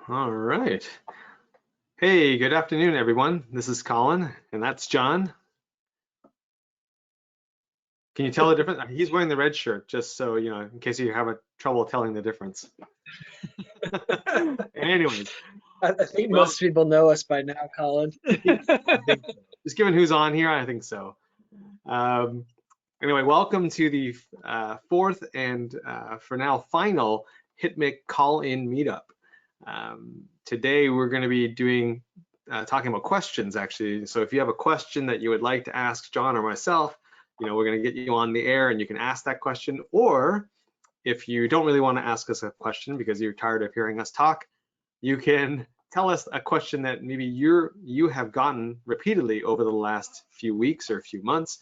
All right. Hey, good afternoon, everyone. This is Colin, and that's John. Can you tell the difference? He's wearing the red shirt, just so you know, in case you have trouble telling the difference. Anyways, I think well, most people know us by now, Colin. I think so. Just given who's on here, I think so. Um, anyway, welcome to the fourth and for now final HITMC Call-in Meetup. Today we're going to be doing talking about questions, actually. So if you have a question that you would like to ask John or myself, you know, we're going to get you on the air and you can ask that question. Or if you don't really want to ask us a question because you're tired of hearing us talk, you can tell us a question that maybe you have gotten repeatedly over the last few weeks or few months,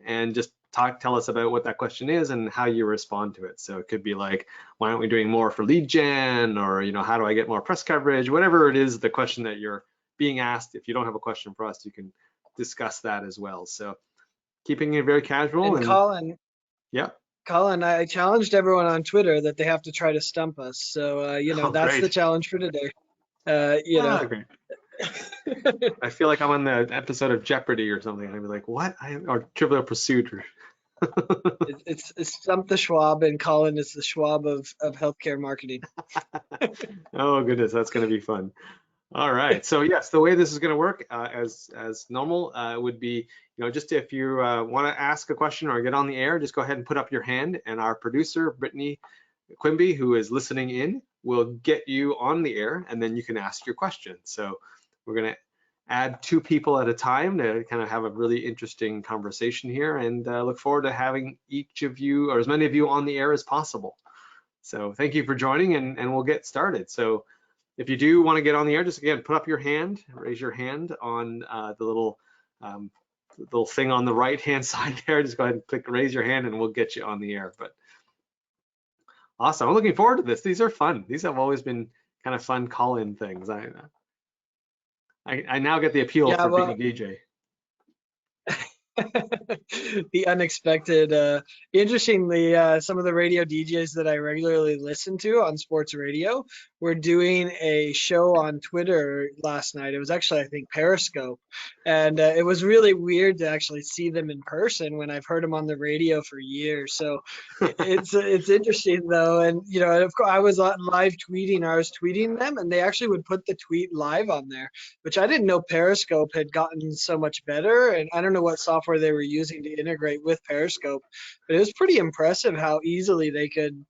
and just tell us about what that question is and how you respond to it. So it could be like, why aren't we doing more for lead gen, or you know, how do I get more press coverage? Whatever it is, the question that you're being asked. If you don't have a question for us, you can discuss that as well. So keeping it very casual. And Colin, Yeah. Colin, I challenged everyone on Twitter that they have to try to stump us. So, Oh, that's the great. challenge for today. Great. I feel like I'm on the episode of Jeopardy or something. I'd be like, what? Or Trivial Pursuit. It's Stump the Schwab, and Colin is the Schwab of healthcare marketing. Oh goodness, that's going to be fun. All right. So yes, the way this is going to work, as normal, would be, you know, just if you want to ask a question or get on the air, just go ahead and put up your hand, and our producer, Brittany Quimby, who is listening in, will get you on the air, and then you can ask your question. So we're going to add 2 people at a time to kind of have a really interesting conversation here, and look forward to having each of you, or as many of you, on the air as possible. So thank you for joining, and we'll get started. So if you do want to get on the air, just again, put up your hand, raise your hand on the little thing on the right-hand side there. Just go ahead and click raise your hand, and we'll get you on the air. But awesome, I'm looking forward to this. These are fun. These have always been kind of fun call-in things. I now get the appeal for being a DJ. The unexpected. Interestingly, some of the radio DJs that I regularly listen to on sports radio were doing a show on Twitter last night. It was actually, I think, Periscope, and it was really weird to actually see them in person when I've heard them on the radio for years. So it's interesting though, and you know, of course, I was live tweeting. I was tweeting them, and they actually would put the tweet live on there, which I didn't know Periscope had gotten so much better. And I don't know what software they were using to integrate with Periscope, but it was pretty impressive how easily they could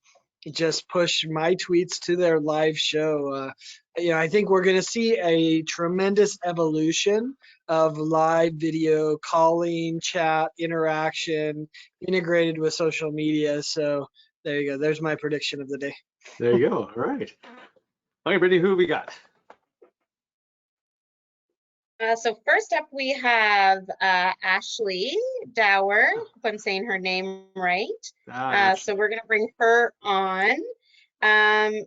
just push my tweets to their live show. You know, I think we're going to see a tremendous evolution of live video calling, chat, interaction integrated with social media. So there you go. There's my prediction of the day. There you go. All right. Okay, Brittany, who we got? So first up, we have Ashley Dower, if I'm saying her name right. So we're going to bring her on. And,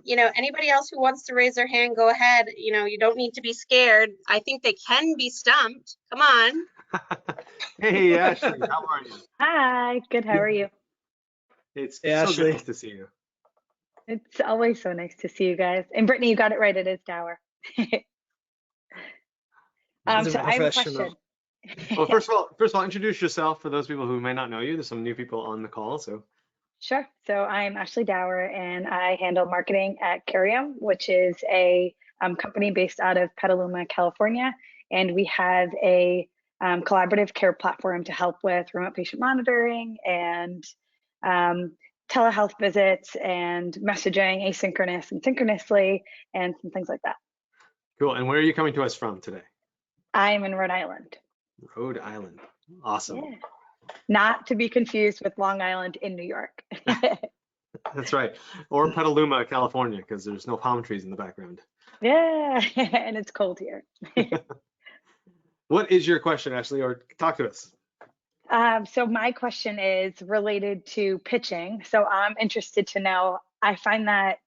you know, anybody else who wants to raise their hand, go ahead. You know, you don't need to be scared. I think they can be stumped. Come on. Hey, Ashley, how are you? Hi, good. How are you? It's Hey, so Ashley. nice to see you. It's always so nice to see you guys. And Brittany, you got it right. It is Dower. So I have a question. Well, first of all, introduce yourself for those people who may not know you. There's some new people on the call, so. Sure. So I'm Ashley Dower, and I handle marketing at Carium, which is a company based out of Petaluma, California. And we have a collaborative care platform to help with remote patient monitoring and telehealth visits and messaging asynchronous and synchronously and some things like that. Cool. And where are you coming to us from today? I'm in Rhode Island. Rhode Island. Awesome. Yeah. Not to be confused with Long Island in New York. That's right. Or Petaluma, California, because there's no palm trees in the background. Yeah, and it's cold here. What is your question, Ashley, or talk to us? So my question is related to pitching. So I'm interested to know, I find that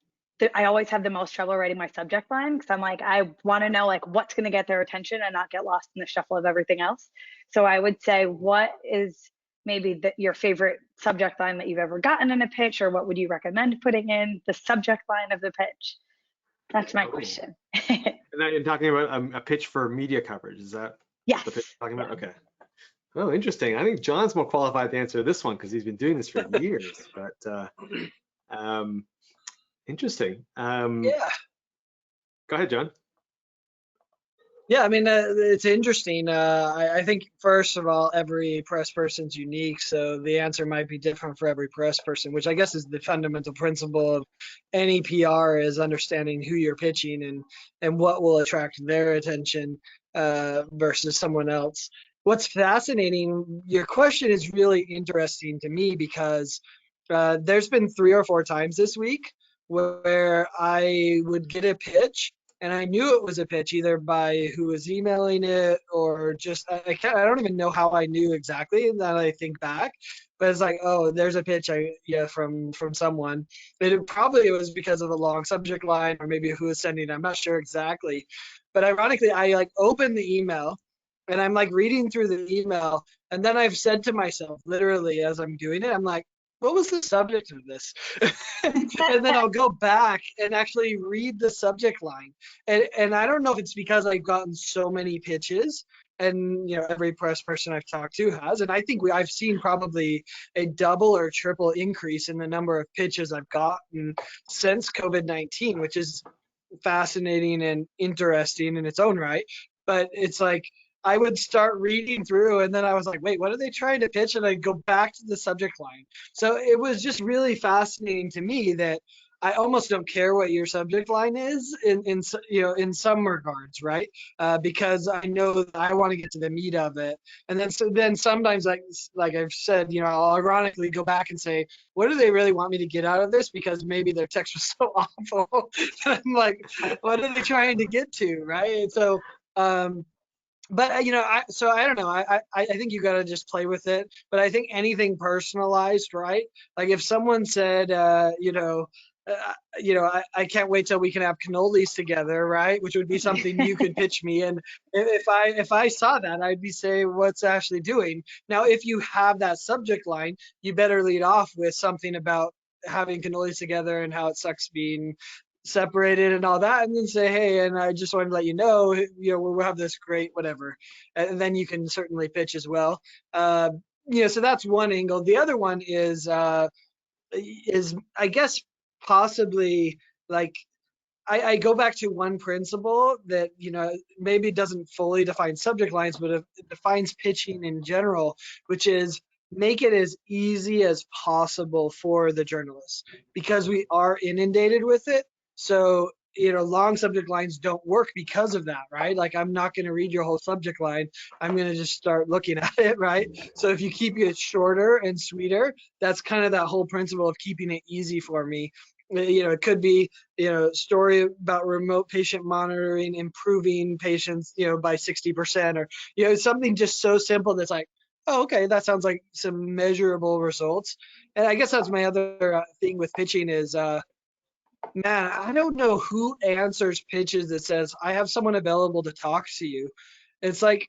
I always have the most trouble writing my subject line because I'm like, I want to know like what's going to get their attention and not get lost in the shuffle of everything else. So I would say, what is maybe your favorite subject line that you've ever gotten in a pitch, or what would you recommend putting in the subject line of the pitch? That's my question. And you're talking about a pitch for media coverage. Is that Yes. the pitch you're talking about? Okay. Oh, interesting. I think John's more qualified to answer this one because he's been doing this for years. But interesting. Yeah. Go ahead, John. Yeah, I mean, it's interesting. I think, first of all, every press person's unique, so the answer might be different for every press person, which I guess is the fundamental principle of any PR, is understanding who you're pitching and what will attract their attention versus someone else. What's fascinating, your question is really interesting to me because there's been 3 or 4 times this week where I would get a pitch and I knew it was a pitch either by who was emailing it or just I don't even know how I knew exactly. Now that I think back, but it's like, oh, there's a pitch from someone. It was because of a long subject line or maybe who was sending it. I'm not sure exactly, but ironically, I like opened the email and I'm like reading through the email, and then I've said to myself, literally as I'm doing it, I'm like, what was the subject of this? And then I'll go back and actually read the subject line. And I don't know if it's because I've gotten so many pitches, and every press person I've talked to has, and I think I've seen probably a double or triple increase in the number of pitches I've gotten since COVID-19, which is fascinating and interesting in its own right. But it's like, I would start reading through and then I was like, wait, what are they trying to pitch? And I'd go back to the subject line. So it was just really fascinating to me that I almost don't care what your subject line is in some regards, right? Because I know that I want to get to the meat of it. And then sometimes, like I've said, I'll ironically go back and say, what do they really want me to get out of this? Because maybe their text was so awful. I'm like, what are they trying to get to, right? So but I don't know. I think you got to just play with it. But I think anything personalized, right? Like if someone said, I can't wait till we can have cannolis together, right? Which would be something you could pitch me. And if I saw that, I'd be saying, what's Ashley doing? Now, if you have that subject line, you better lead off with something about having cannolis together and how it sucks being separated and all that, and then say, hey, and I just wanted to let you know, we'll have this great whatever, and then you can certainly pitch as well. So that's one angle. The other one is I guess possibly like I go back to one principle that maybe doesn't fully define subject lines, but it defines pitching in general, which is make it as easy as possible for the journalists, because we are inundated with it. So long subject lines don't work because of that, right? Like I'm not going to read your whole subject line. I'm going to just start looking at it, right? So if you keep it shorter and sweeter, that's kind of that whole principle of keeping it easy for me. It could be, story about remote patient monitoring, improving patients, by 60%, or, something just so simple that's like, oh, okay, that sounds like some measurable results. And I guess that's my other thing with pitching is, man, I don't know who answers pitches that says, I have someone available to talk to you. It's like,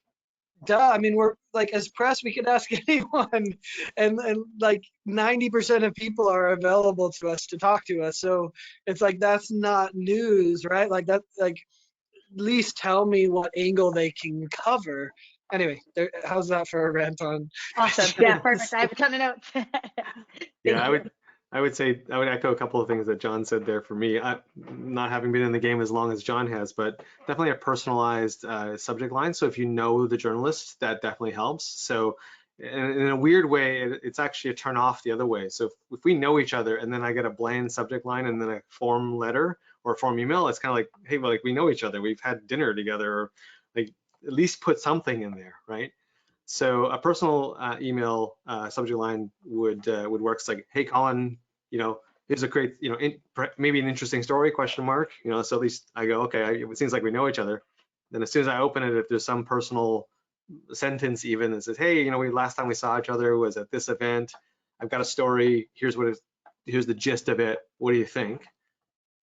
duh. I mean, we're like, as press, we could ask anyone, and like 90% of people are available to us to talk to us. So it's like, that's not news, right? Like that, like at least tell me what angle they can cover. Anyway, how's that for a rant on? Awesome. Yeah, perfect. I have a ton of notes. Yeah, I would say I would echo a couple of things that John said there. For me, not having been in the game as long as John has, but definitely a personalized subject line. So if you know the journalist, that definitely helps. So in a weird way, it's actually a turn off the other way. So if we know each other and then I get a bland subject line and then a form letter or a form email, it's kind of like, hey, well, like we know each other, we've had dinner together, or like at least put something in there, right? So a personal email subject line would work. It's like, hey, Colin, here's a great, maybe an interesting story, question mark, so at least I go, okay, it seems like we know each other. Then as soon as I open it, if there's some personal sentence even that says, hey, last time we saw each other was at this event. I've got a story. Here's the gist of it. What do you think?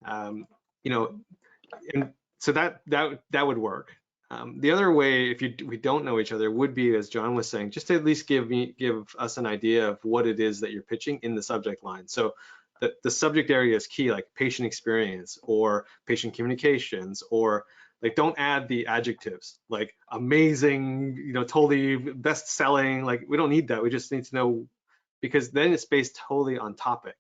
And so that would work. The other way, if we don't know each other, would be, as John was saying, just to at least give us an idea of what it is that you're pitching in the subject line. So the subject area is key, like patient experience or patient communications, or like don't add the adjectives like amazing, you know, totally best selling. Like we don't need that. We just need to know, because then it's based totally on topic,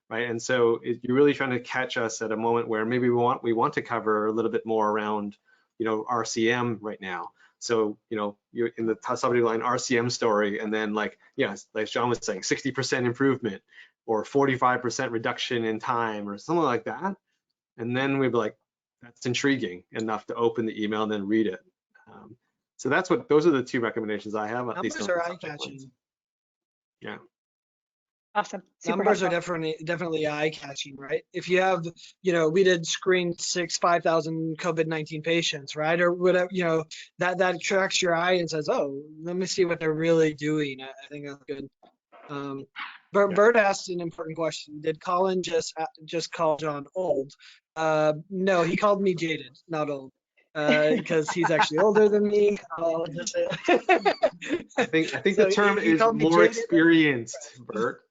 right? And so you're really trying to catch us at a moment where maybe we want to cover a little bit more around, you know, RCM right now. So, you know, you're in the subject line RCM story, and then like, yeah, like John was saying, 60% improvement or 45% reduction in time or something like that. And then we'd be like, that's intriguing enough to open the email and then read it. So those are the two recommendations I have. At least Numbers are eye-catching. Yeah. Awesome. Super Numbers helpful. are definitely eye-catching, right? If you have, you know, we did screen 5,000 COVID-19 patients, right? Or whatever, you know, that attracts your eye and says, oh, let me see what they're really doing. I think that's good. Bert asked an important question. Did Colin just call John old? No, he called me jaded, not old, because he's actually older than me. I'll just say. I think So the term he is called me more jaded. experienced, Bert.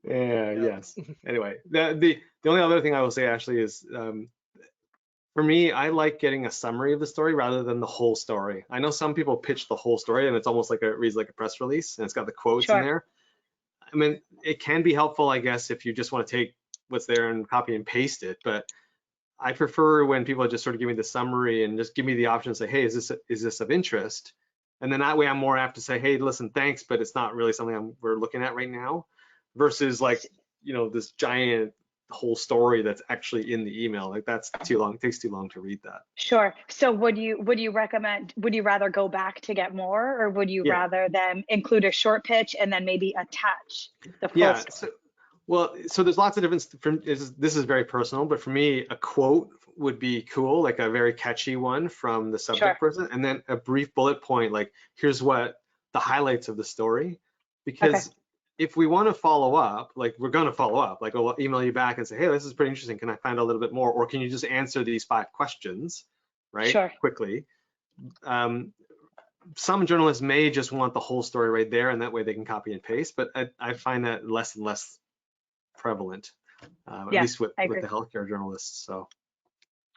Yeah. Yes. Anyway, the only other thing I will say, Ashley, is for me, I like getting a summary of the story rather than the whole story. I know some people pitch the whole story and it's almost like reads like a press release and it's got the quotes in there. I mean, it can be helpful, I guess, if you just want to take what's there and copy and paste it. But I prefer when people just sort of give me the summary and just give me the option to say, hey, is this of interest? And then that way I'm more apt to say, hey, listen, thanks, but it's not really something we're looking at right now, versus like, you know, this giant whole story that's actually in the email. Like that's too long. It takes too long to read that. Sure. So would you recommend, would you rather go back to get more, or would you rather them include a short pitch and then maybe attach the full story? So there's lots of different, this is very personal, but for me, a quote would be cool, like a very catchy one from the subject person, and then a brief bullet point, like here's what the highlights of the story. Because if we want to follow up, like we're going to follow up, like I'll email you back and say, hey, this is pretty interesting. Can I find out a little bit more? Or can you just answer these 5 questions, right? Quickly. Some journalists may just want the whole story right there, and that way they can copy and paste, but I find that less and less prevalent, at least with the healthcare journalists. So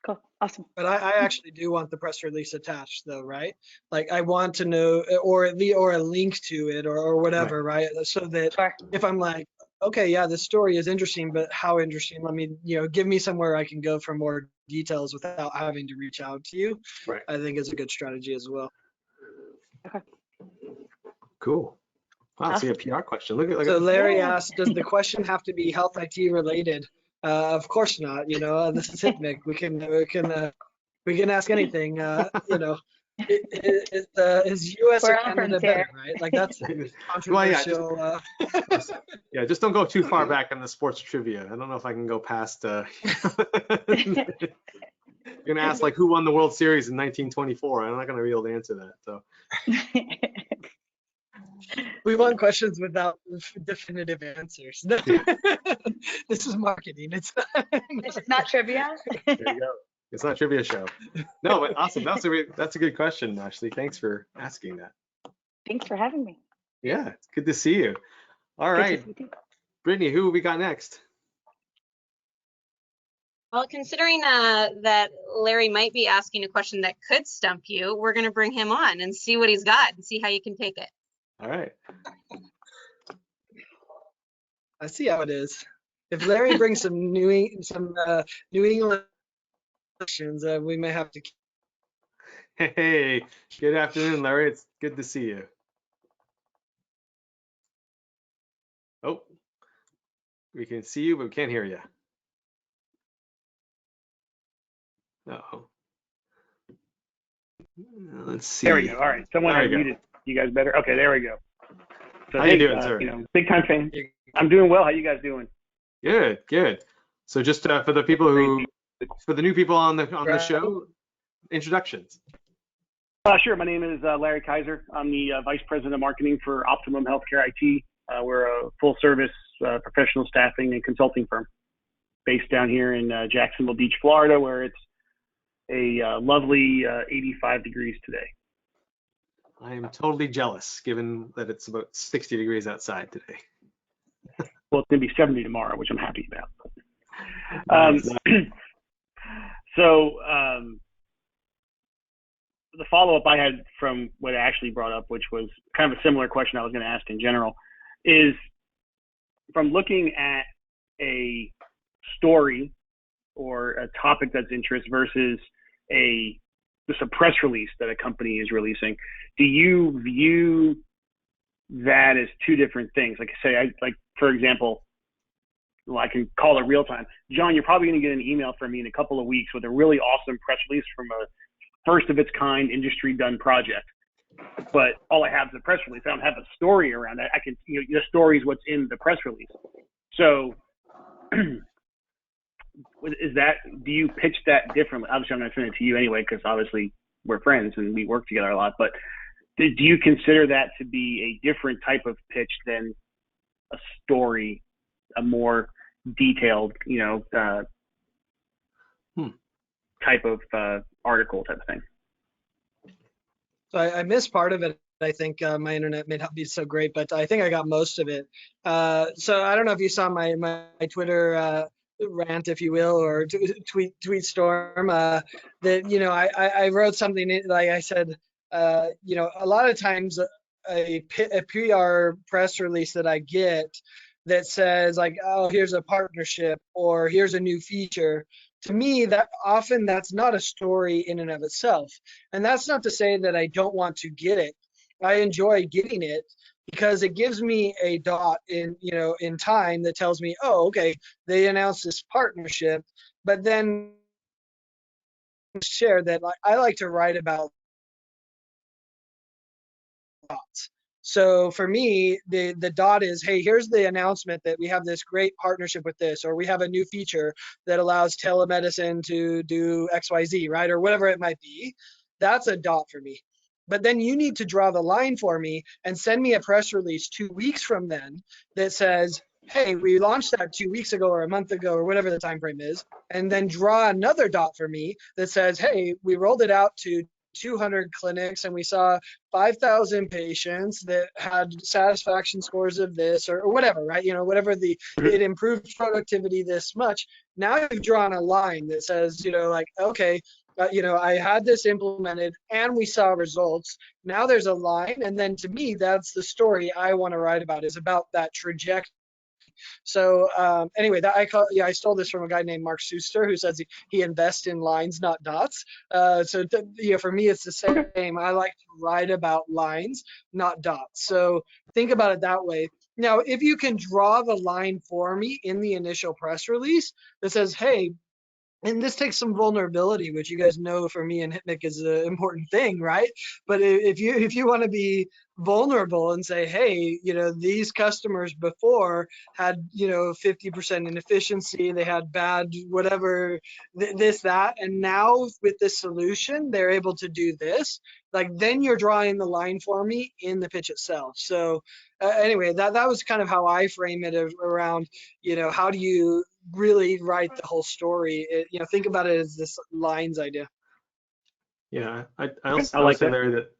cool, awesome. But I actually do want the press release attached, though, right? Like I want to know, or a link to it, or whatever, right? So that if I'm like, okay, yeah, this story is interesting, but how interesting? Let me, you know, give me somewhere I can go for more details without having to reach out to you. Right. I think is a good strategy as well. Okay. Cool. Wow, see a PR question. Look at. So Larry asked, does the question have to be health IT related? Of course not. You know, this is HITMC. We can ask anything. You know, is US or Canada better, right? Like that's controversial. Well, yeah, just don't go too far back in the sports trivia. I don't know if I can go past. You're gonna ask like who won the World Series in 1924. I'm not gonna be able to answer that. So. We want questions without definitive answers. This is marketing. It's not trivia. There you go. It's not a trivia show. No, but awesome. That's a good question, Ashley. Thanks for asking that. Thanks for having me. Yeah, it's good to see you. All right, Brittany, who we got next? Well, considering that Larry might be asking a question that could stump you, we're going to bring him on and see what he's got and see how you can take it. All right. I see how it is. If Larry brings some New England questions, we may have to. Hey, good afternoon, Larry. It's good to see you. Oh, we can see you, but we can't hear you. Uh-oh. Let's see. There we go. All right. Someone had muted you guys better. Okay, there we go. So, how you doing, sir? You know, big time fan. I'm doing well. How you guys doing? Good, good. So just for the people for the new people on the show, introductions. Sure. My name is Larry Kaiser. I'm the Vice President of Marketing for Optimum Healthcare IT. We're a full-service professional staffing and consulting firm based down here in Jacksonville Beach, Florida, where it's a lovely 85 degrees today. I am totally jealous, given that it's about 60 degrees outside today. Well, it's going to be 70 tomorrow, which I'm happy about. Nice. So the follow-up I had from what Ashley brought up, which was kind of a similar question I was going to ask in general, is from looking at a story or a topic that's interest versus just a press release that a company is releasing, do you view that as two different things? Like for example, well, I can call it real time. John, you're probably going to get an email from me in a couple of weeks with a really awesome press release from a first of its kind industry done project. But all I have is a press release. I don't have a story around it. I can, the story is what's in the press release. So do you pitch that differently? Obviously, I'm going to send it to you anyway, because obviously we're friends and we work together a lot. But do you consider that to be a different type of pitch than a story, a more detailed, type of article type of thing? So I missed part of it. I think my internet may not be so great, but I think I got most of it. So I don't know if you saw my Twitter rant, if you will, or tweet storm. That I wrote something like I said. A lot of times a PR press release that I get that says like, oh, here's a partnership or here's a new feature. To me, that's not a story in and of itself. And that's not to say that I don't want to get it. I enjoy getting it because it gives me a dot in time that tells me, oh, okay, they announced this partnership, but then share that I like to write about dots. So for me, the dot is, hey, here's the announcement that we have this great partnership with this, or we have a new feature that allows telemedicine to do XYZ, right? Or whatever it might be. That's a dot for me. But then you need to draw the line for me and send me a press release 2 weeks from then that says, hey, we launched that 2 weeks ago or a month ago or whatever the time frame is, and then draw another dot for me that says, hey, we rolled it out to 200 clinics and we saw 5,000 patients that had satisfaction scores of this or whatever, right? Whatever it improved productivity this much. Now you've drawn a line that says, okay, I had this implemented and we saw results. Now there's a line. And then to me, that's the story I want to write about, is about that trajectory. So anyway, I stole this from a guy named Mark Suster, who says he invests in lines, not dots. For me, it's the same. I like to write about lines, not dots. So think about it that way. Now, if you can draw the line for me in the initial press release that says, hey, and this takes some vulnerability, which you guys know for me and HITMC is an important thing, right? But if you want to be vulnerable and say, hey, these customers before had 50% inefficiency, they had bad whatever, that, and now with this solution they're able to do this. Like, then you're drawing the line for me in the pitch itself. So anyway, that was kind of how I frame it around, how do you really write the whole story? Think about it as this lines idea. Yeah, I also like that. Larry, that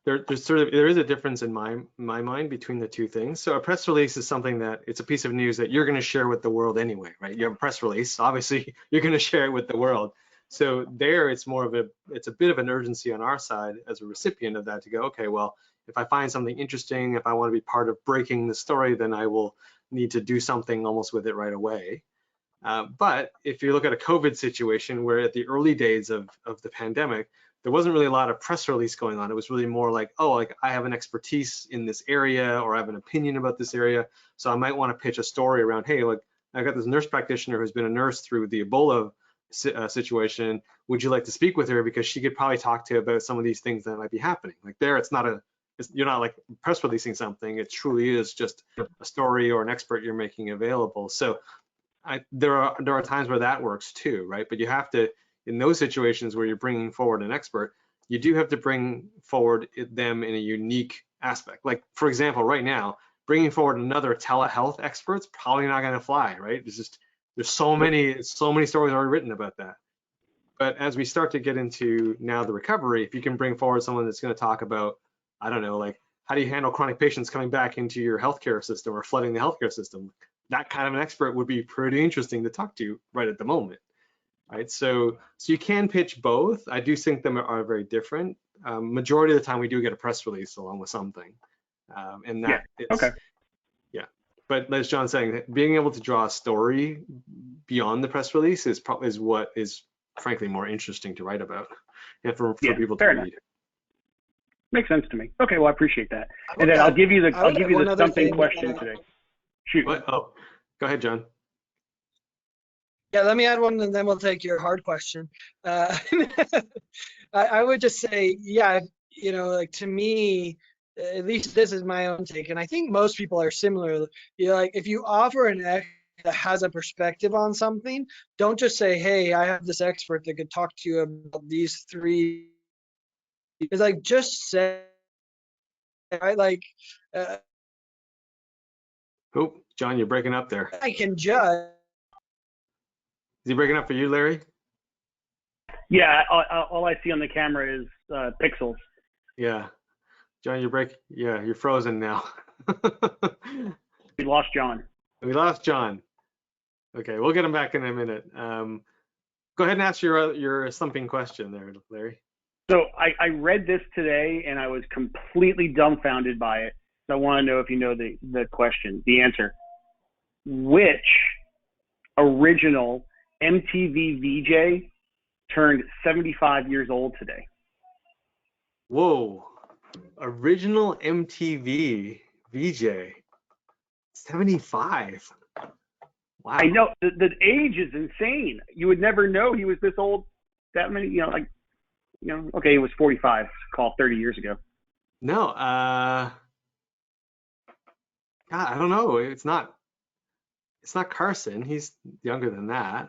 there is a difference in my mind between the two things. So a press release is something that it's a piece of news that you're going to share with the world anyway, right? You have a press release, obviously you're going to share it with the world. So there, it's a bit of an urgency on our side as a recipient of that to go, okay, well, if I find something interesting, if I want to be part of breaking the story, then I will need to do something almost with it right away. But if you look at a COVID situation where at the early days of the pandemic, there wasn't really a lot of press release going on. It was really more like, oh, like I have an expertise in this area, or I have an opinion about this area. So I might want to pitch a story around, hey, like I got this nurse practitioner who's been a nurse through the Ebola situation. Would you like to speak with her? Because she could probably talk to you about some of these things that might be happening. Like there, you're not like press releasing something. It truly is just a story or an expert you're making available. So there are times where that works too, right? But you have to, in those situations where you're bringing forward an expert, you do have to bring forward them in a unique aspect. Like, for example, right now, bringing forward another telehealth expert's probably not going to fly, right? There's so many stories already written about that. But as we start to get into now the recovery, if you can bring forward someone that's going to talk about I don't know, like how do you handle chronic patients coming back into your healthcare system or flooding the healthcare system? That kind of an expert would be pretty interesting to talk to right at the moment, right? So you can pitch both. I do think them are very different. Majority of the time we do get a press release along with something, and that Okay. Yeah. But as John's saying, being able to draw a story beyond the press release is what is frankly more interesting to write about and for people to read. Makes sense to me. Okay, well, I appreciate that. And then I'll give you the stumping question today. Shoot. What? Oh, go ahead, John. Yeah, let me add one, and then we'll take your hard question. I would just say, yeah, you know, like to me, at least this is my own take, and I think most people are similar. You know, like if you offer an expert that has a perspective on something, don't just say, hey, I have this expert that could talk to you about these three. It's like, just say, right? Like, Oh, John, you're breaking up there. I can judge. Is he breaking up for you, Larry? Yeah, all I see on the camera is pixels. Yeah. John, you're frozen now. We lost John. We lost John. Okay, we'll get him back in a minute. Go ahead and ask your stumping question there, Larry. So I read this today and I was completely dumbfounded by it. So I want to know if you know the question, the answer. Which original MTV VJ turned 75 years old today? Whoa, original MTV VJ, 75. Wow. I know, the age is insane. You would never know he was this old, that many, okay, he was 45, call 30 years ago. No, God, I don't know. It's not Carson. He's younger than that.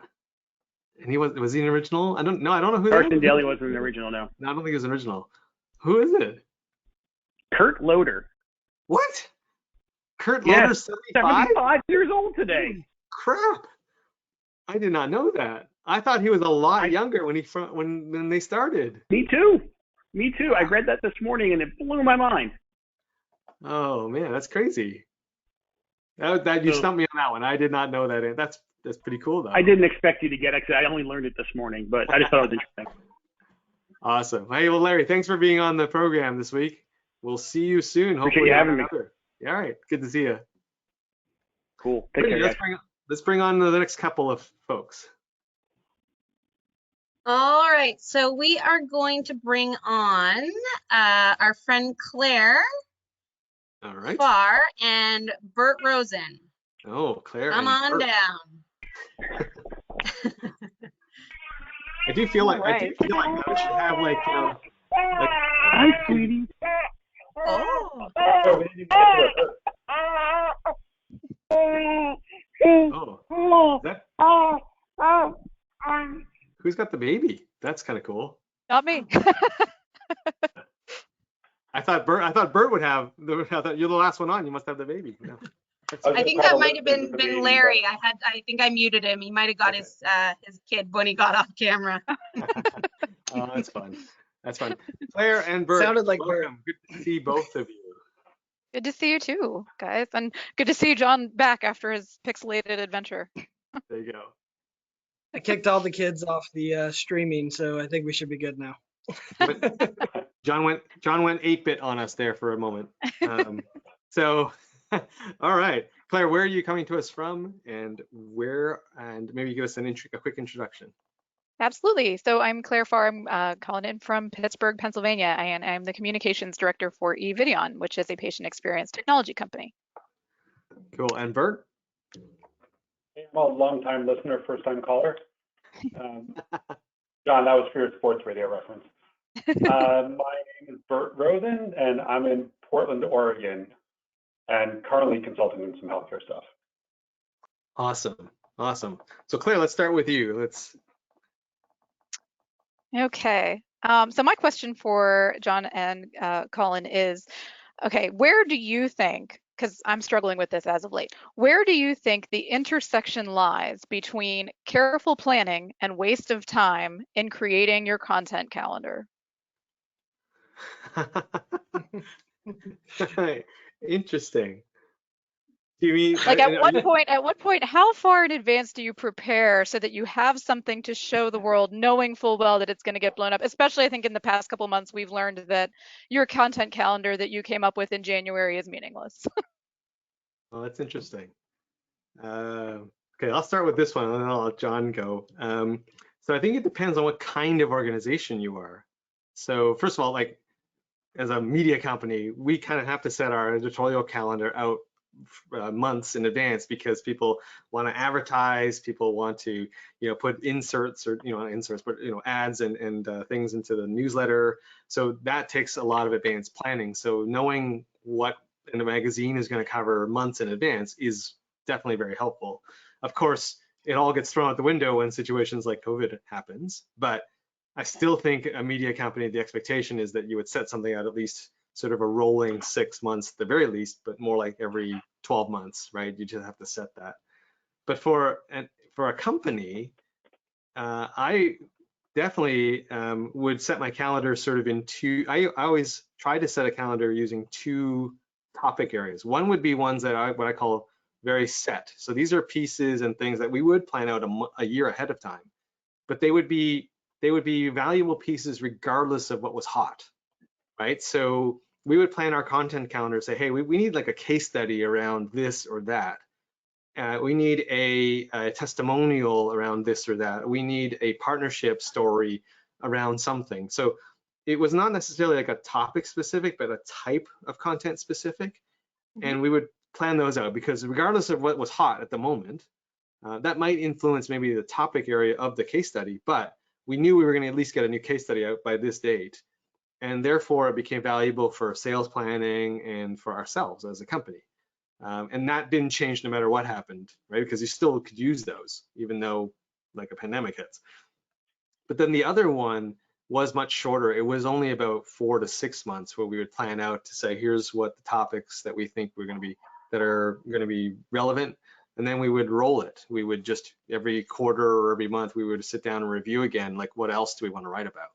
And was he an original? I don't know who Carson Daly wasn't an original, no. No, I don't think he was an original. Who is it? Kurt Loder. What? Kurt Loder, 75 years old today. Holy crap. I did not know that. I thought he was a lot younger when they started. Me too. I read that this morning and it blew my mind. Oh man, that's crazy. That you stumped me on that one. I did not know that. That's pretty cool though. I didn't expect you to get it because I only learned it this morning, but I just thought it was interesting. Awesome. Hey, well, Larry, thanks for being on the program this week. We'll see you soon. Appreciate you having me. Yeah, all right. Good to see you. Cool. Take care, guys. Let's bring on the next couple of folks. All right, so we are going to bring on our friend Claire Farr and Bert Rosen. Oh, Claire. Come on Bert. down. I do feel like I should have like hi, sweetie. Oh. Oh. Who's got the baby? That's kind of cool. Not me. I thought Bert would have. I thought you're the last one on. You must have the baby. No. I think that might have been Larry. I think I muted him. He might have got his kid when he got off camera. Oh, that's fun. That's fun. Claire and Bert. Sounded like welcome. Good to see both of you. Good to see you too, guys, and good to see John back after his pixelated adventure. There you go. I kicked all the kids off the streaming, so I think we should be good now. John went 8-bit on us there for a moment. So, all right, Claire, where are you coming to us from, and maybe give us a quick introduction. Absolutely. So I'm Claire Farr. I'm calling in from Pittsburgh, Pennsylvania, and I'm the communications director for eVideon, which is a patient experience technology company. Cool. And Bert? I'm a long-time listener, first-time caller. John, that was for your sports radio reference. My name is Bert Rosen, and I'm in Portland, Oregon, and currently consulting in some healthcare stuff. Awesome. So Claire, let's start with you. Okay. So my question for John and Colin is, okay, where do you think, because I'm struggling with this as of late, where do you think the intersection lies between careful planning and waste of time in creating your content calendar? Interesting. Do you mean like at what point, how far in advance do you prepare so that you have something to show the world, knowing full well that it's going to get blown up? Especially, I think in the past couple months, we've learned that your content calendar that you came up with in January is meaningless. Well, that's interesting. Okay, I'll start with this one, and then I'll let John go. So I think it depends on what kind of organization you are. So first of all, like as a media company, we kind of have to set our editorial calendar out months in advance because people want to advertise, people want to, put inserts or, not inserts, but, ads and things into the newsletter. So that takes a lot of advanced planning. So knowing what in the magazine is going to cover months in advance is definitely very helpful. Of course, it all gets thrown out the window when situations like COVID happens, but I still think a media company, the expectation is that you would set something out at least sort of a rolling 6 months at the very least, but more like every 12 months, right? You just have to set that. But for a company, I definitely would set my calendar sort of in two. I always try to set a calendar using two topic areas. One would be ones that what I call very set. So these are pieces and things that we would plan out a year ahead of time, but they would be valuable pieces regardless of what was hot, right? So we would plan our content calendar, say, hey, we need like a case study around this or that. We need a testimonial around this or that. We need a partnership story around something. So it was not necessarily like a topic specific, but a type of content specific. And we would plan those out because regardless of what was hot at the moment, that might influence maybe the topic area of the case study, but we knew we were going to at least get a new case study out by this date. And therefore it became valuable for sales planning and for ourselves as a company. And that didn't change no matter what happened, right? Because you still could use those, even though like a pandemic hits. But then the other one was much shorter. It was only about 4 to 6 months where we would plan out to say, here's what the topics that we think that are going to be relevant. And then we would roll it. We would just every quarter or every month, we would sit down and review again, like what else do we want to write about?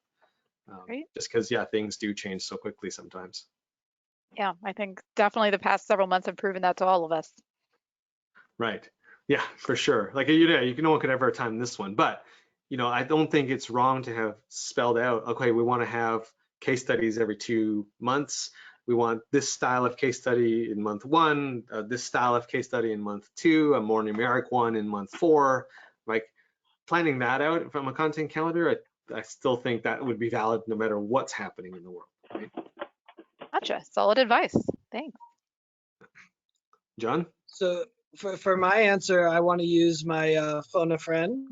Just because, yeah, things do change so quickly sometimes. Yeah, I think definitely the past several months have proven that to all of us. Right. Yeah, for sure. Like, no one could ever time this one, but, I don't think it's wrong to have spelled out, okay, we want to have case studies every 2 months. We want this style of case study in month 1, this style of case study in month 2, a more numeric one in month 4. Like planning that out from a content calendar, I still think that would be valid no matter what's happening in the world. Right? Gotcha. Solid advice. Thanks. John? So for my answer, I want to use my phone a friend,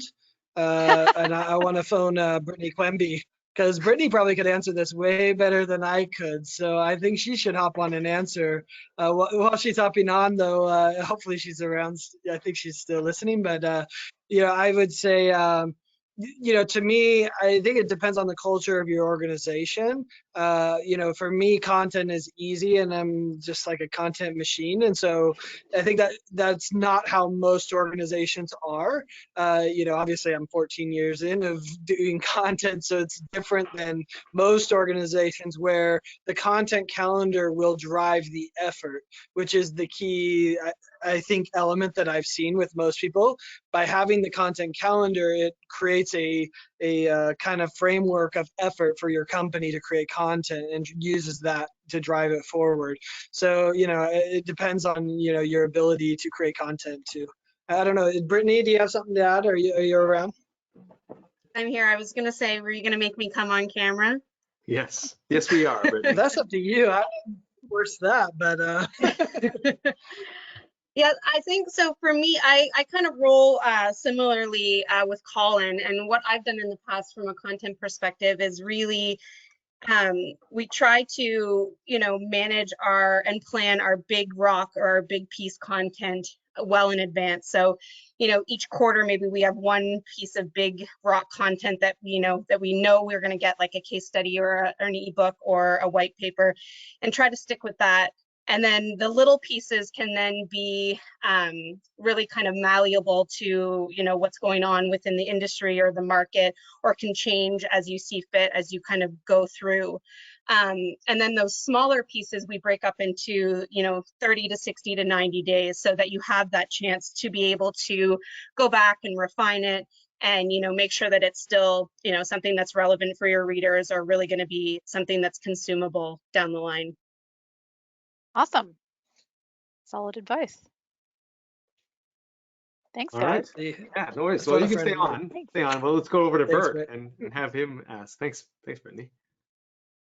and I want to phone Brittany Quemby, because Brittany probably could answer this way better than I could. So I think she should hop on and answer. While she's hopping on, though, hopefully she's around. I think she's still listening, but I would say, to me, I think it depends on the culture of your organization. For me, content is easy, and I'm just like a content machine. And so I think that's not how most organizations are. Obviously I'm 14 years in of doing content, so it's different than most organizations where the content calendar will drive the effort, which is the key, I think, element that I've seen with most people. By having the content calendar, it creates a kind of framework of effort for your company to create content and uses that to drive it forward. So, it depends on, your ability to create content too. I don't know, Brittany, do you have something to add? Are you around? I'm here. I was going to say, were you going to make me come on camera? Yes, we are, Brittany. That's up to you. I worse that, but Yeah, I think so. For me, I kind of roll similarly with Colin, and what I've done in the past from a content perspective is really we try to, manage and plan our big rock or our big piece content well in advance. So, each quarter, maybe we have one piece of big rock content that we know we're going to get, like a case study or an ebook or a white paper, and try to stick with that. And then the little pieces can then be really kind of malleable to, what's going on within the industry or the market, or can change as you see fit as you kind of go through. And then those smaller pieces we break up into, 30 to 60 to 90 days so that you have that chance to be able to go back and refine it and, make sure that it's still, something that's relevant for your readers or really going to be something that's consumable down the line. Awesome. Solid advice. Thanks, guys. Right. Yeah, no worries. Well, you can stay on. Stay on. Well, let's go over to Bert and have him ask. Thanks, Brittany.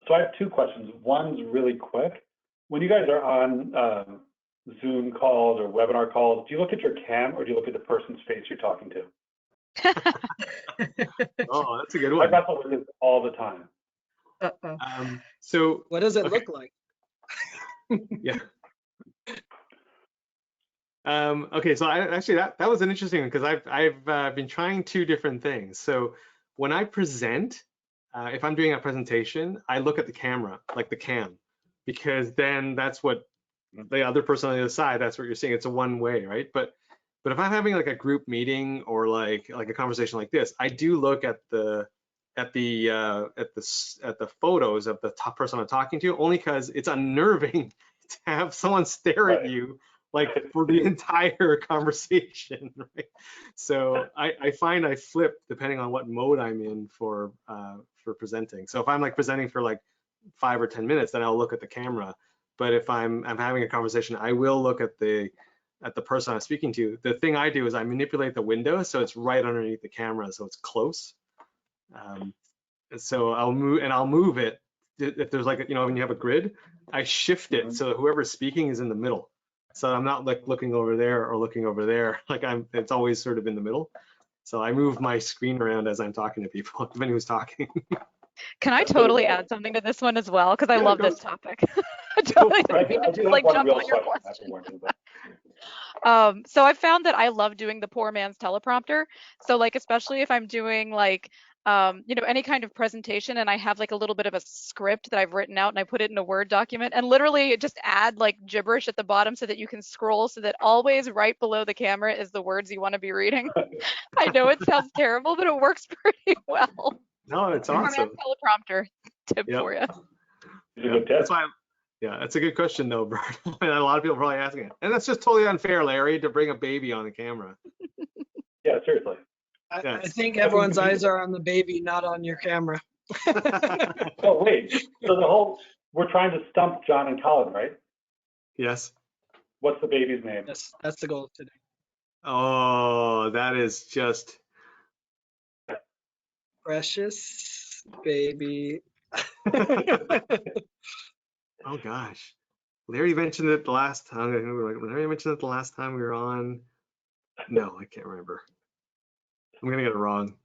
So I have two questions. One's really quick. When you guys are on Zoom calls or webinar calls, do you look at your cam or do you look at the person's face you're talking to? Oh, that's a good one. I wrestle with this all the time. So what does it look like? Yeah. Okay, so actually that was an interesting one because I've been trying two different things. So when I present, if I'm doing a presentation, I look at the camera, like the cam, because then that's what the other person on the other side, that's what you're seeing. It's a one way, right? But if I'm having like a group meeting or like a conversation like this, I do look at the photos of the top person I'm talking to, only because it's unnerving to have someone stare at you like for the entire conversation, right? So I find I flip depending on what mode I'm in for presenting. So if I'm like presenting for like 5 or 10 minutes, then I'll look at the camera. But if I'm having a conversation, I will look at the person I'm speaking to. The thing I do is I manipulate the window so it's right underneath the camera, so it's close. So I'll move it. If there's like, when you have a grid, I shift it so that whoever's speaking is in the middle. So I'm not like looking over there or looking over there. Like it's always sort of in the middle. So I move my screen around as I'm talking to people, depending who's talking. Can I totally add something to this one as well? Because I love this topic. I do have one real question. So I found that I love doing the poor man's teleprompter. So like, especially if I'm doing like, any kind of presentation and I have like a little bit of a script that I've written out and I put it in a Word document and literally just add like gibberish at the bottom so that you can scroll so that always right below the camera is the words you want to be reading. I know it sounds terrible, but it works pretty well. No, it's awesome. Teleprompter tip for you. That's why. Yeah, that's a good question though, Bert. And a lot of people are probably asking it. And that's just totally unfair, Larry, to bring a baby on the camera. Yeah, seriously. I think everyone's eyes are on the baby, not on your camera. Oh, wait. So we're trying to stump John and Colin, right? Yes. What's the baby's name? Yes, that's the goal today. Oh, that is just precious baby. Oh gosh, Larry mentioned it the last time. Larry mentioned it the last time we were on. No, I can't remember. I'm gonna get it wrong.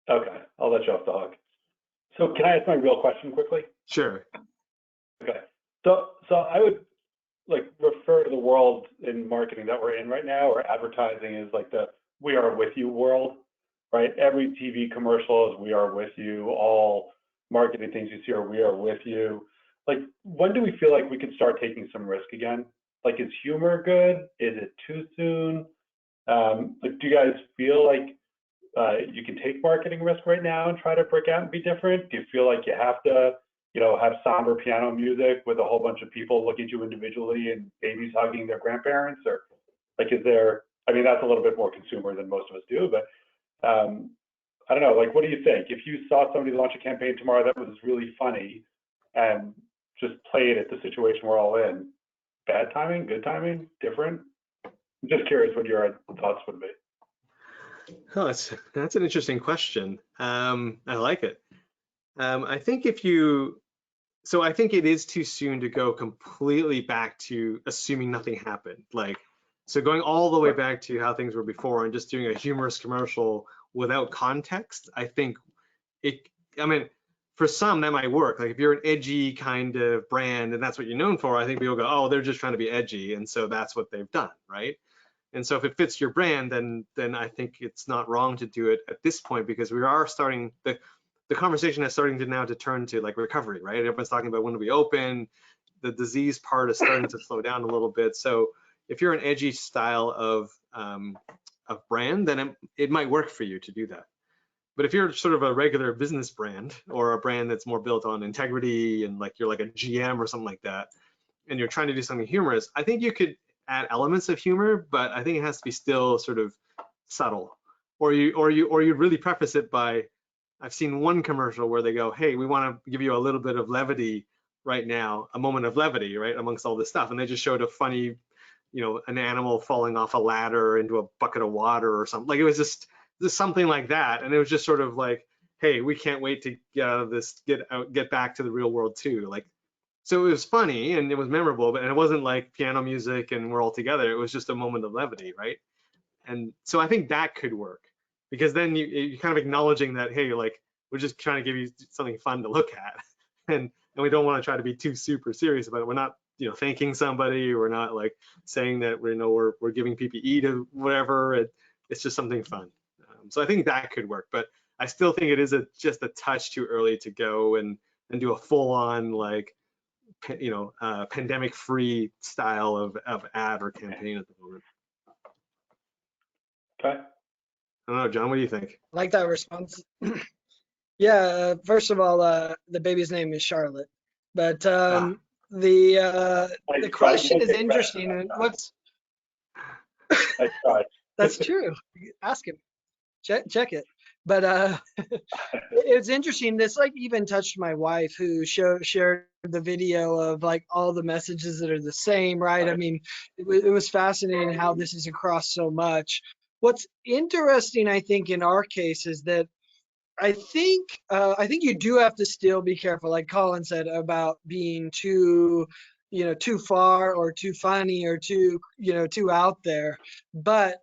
Okay, I'll let you off the hook. So can I ask my real question quickly? Sure. Okay, so I would like refer to the world in marketing that we're in right now, or advertising is like the "we are with you" world, right? Every TV commercial is "we are with you." All marketing things you see are "we are with you." Like, when do we feel like we can start taking some risk again? Like, is humor good? Is it too soon? Like, do you guys feel like you can take marketing risk right now and try to break out and be different? Do you feel like you have to, have somber piano music with a whole bunch of people looking at you individually and babies hugging their grandparents? Or like, is there, I mean, that's a little bit more consumer than most of us do, but I don't know, like, what do you think? If you saw somebody launch a campaign tomorrow that was really funny and just played at the situation we're all in, bad timing, good timing, different? I'm just curious what your thoughts would be. Oh, that's an interesting question. I like it. I think I think it is too soon to go completely back to assuming nothing happened. Like, so going all the way back to how things were before and just doing a humorous commercial without context, I think for some that might work. Like if you're an edgy kind of brand and that's what you're known for, I think people go, oh, they're just trying to be edgy. And so that's what they've done, right? And so if it fits your brand, then I think it's not wrong to do it at this point, because we are starting, the conversation is starting to now to turn to like recovery, right? Everyone's talking about when do we open, the disease part is starting to slow down a little bit. So if you're an edgy style of brand, then it might work for you to do that. But if you're sort of a regular business brand or a brand that's more built on integrity and like you're like a GM or something like that, and you're trying to do something humorous, I think you could add elements of humor, but I think it has to be still sort of subtle. Or you'd really preface it by, I've seen one commercial where they go, hey, we want to give you a little bit of levity right now, a moment of levity, right, amongst all this stuff. And they just showed a funny, an animal falling off a ladder into a bucket of water or something. Like it was just something like that. And it was just sort of like, hey, we can't wait to get out of this, get back to the real world too. Like, so it was funny and it was memorable, but it wasn't like piano music and we're all together. It was just a moment of levity, right? And so I think that could work, because then you're kind of acknowledging that, hey, like, we're just trying to give you something fun to look at, and we don't want to try to be too super serious about it. We're not, thanking somebody. We're not like saying that we're giving PPE to whatever. It's just something fun. So I think that could work, but I still think it is just a touch too early to go and do a full-on like, pandemic-free style of ad or campaign at the moment. Okay. I don't know, John, what do you think? I like that response. Yeah, first of all, the baby's name is Charlotte, but the question is interesting. And I tried. That's true. Ask him. Check it. But it's interesting. This like even touched my wife, who shared the video of like all the messages that are the same, right? I mean, it was fascinating how this is across so much. What's interesting, I think, in our case is that I think you do have to still be careful, like Colin said, about being too far or too funny or too out there. But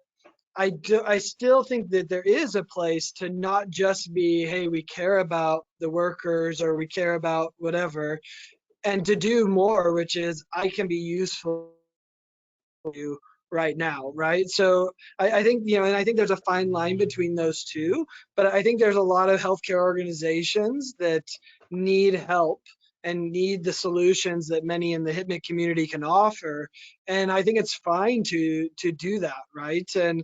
I still think that there is a place to not just be, hey, we care about the workers or we care about whatever, and to do more, which is I can be useful to you right now, right? So I think, and I think there's a fine line between those two, but I think there's a lot of healthcare organizations that need help and need the solutions that many in the HITMC community can offer. And I think it's fine to do that, right? And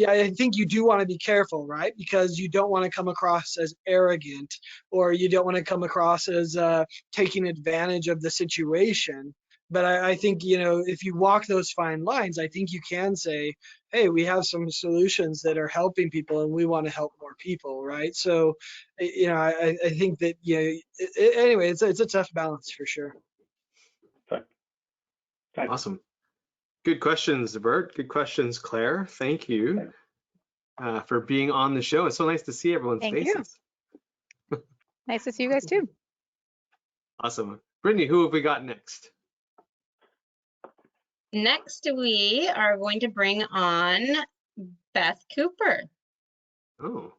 I think you do want to be careful, right? Because you don't want to come across as arrogant, or you don't want to come across as taking advantage of the situation. But I think, if you walk those fine lines, I think you can say, hey, we have some solutions that are helping people and we want to help more people, right? So, I think that, anyway, it's a tough balance for sure. Okay. Awesome. Good questions, Bert. Good questions, Claire. Thank you for being on the show. It's so nice to see everyone's faces. Nice to see you guys too. Awesome. Brittany, who have we got next? Next, we are going to bring on Beth Cooper. Oh.